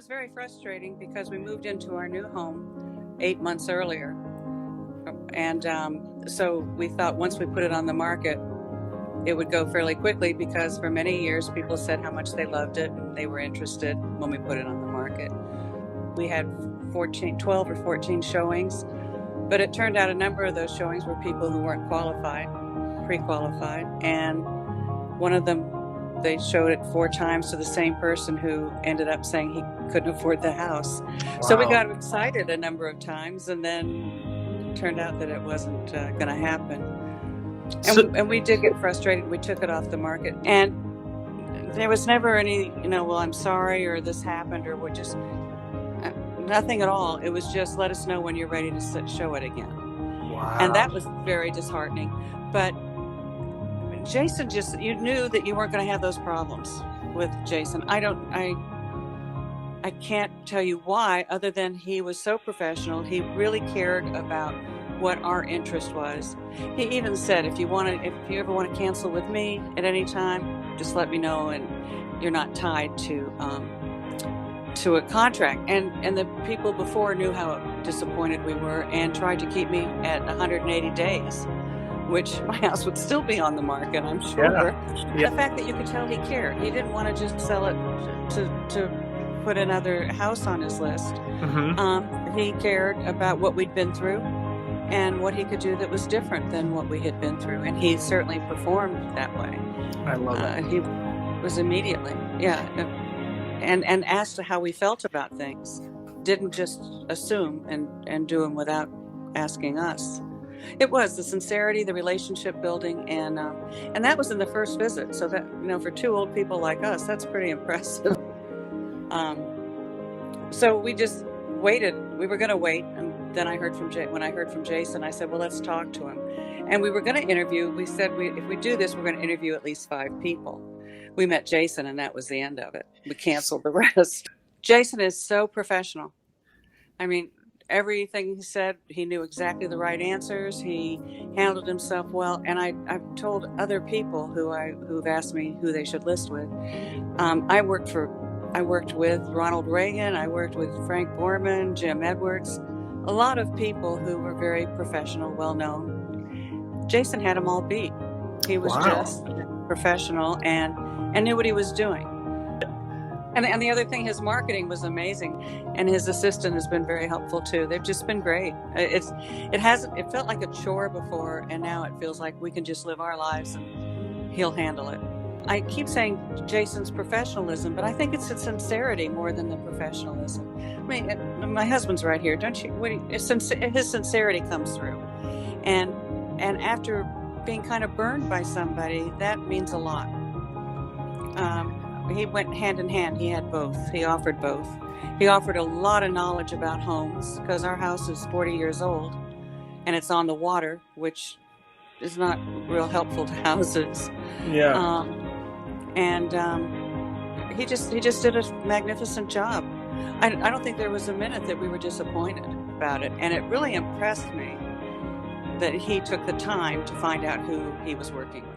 very frustrating because we moved into our new home 8 months earlier. And so we thought once we put it on the market, it would go fairly quickly because for many years people said how much they loved it and they were interested when we put it on the market. We had 12 or 14 showings, but it turned out a number of those showings were people who weren't pre-qualified, and one of them, they showed it 4 times to the same person who ended up saying he couldn't afford the house. Wow. So we got excited a number of times, and then it turned out that it wasn't going to happen. And we did get frustrated. We took it off the market, and there was never any, well, I'm sorry, or this happened, or we're just nothing at all. It was just, let us know when you're ready to show it again. Wow. And that was very disheartening. But Jason, you knew that you weren't going to have those problems with Jason. I can't tell you why, other than he was so professional. He really cared about what our interest was. He even said, if you ever want to cancel with me at any time, just let me know, and you're not tied to a contract. And the people before knew how disappointed we were and tried to keep me at 180 days, which my house would still be on the market, I'm sure. Yeah. The fact that you could tell he cared. He didn't want to just sell it to put another house on his list. Mm-hmm. He cared about what we'd been through and what he could do that was different than what we had been through. And he certainly performed that way. I love that. He was immediately, and asked how we felt about things. Didn't just assume and do them without asking us. It was the sincerity, the relationship building, and that was in the first visit. So that, for 2 old people like us, that's pretty impressive. So we just waited. We were going to wait, and then when I heard from Jason, I said, well, let's talk to him. And we were going to interview. We said, if we do this, we're going to interview at least 5 people. We met Jason, and that was the end of it. We canceled the rest. Jason is so professional. I mean, everything he said, he knew exactly the right answers. He handled himself well. And I've told other people who've asked me who they should list with. I worked with Ronald Reagan. I worked with Frank Borman, Jim Edwards, a lot of people who were very professional, well-known. Jason had them all beat. He was just professional and knew what he was doing. And the other thing, his marketing was amazing, and his assistant has been very helpful too. They've just been great. It felt like a chore before, and now it feels like we can just live our lives and he'll handle it. I keep saying Jason's professionalism, but I think it's his sincerity more than the professionalism. I mean, my husband's right here, don't you? His sincerity comes through, and after being kind of burned by somebody, that means a lot. He went hand in hand. He had both. He offered both. He offered a lot of knowledge about homes, because our house is 40 years old and it's on the water, which is not real helpful to houses. Yeah. He just did a magnificent job. I don't think there was a minute that we were disappointed about it. And it really impressed me that he took the time to find out who he was working with.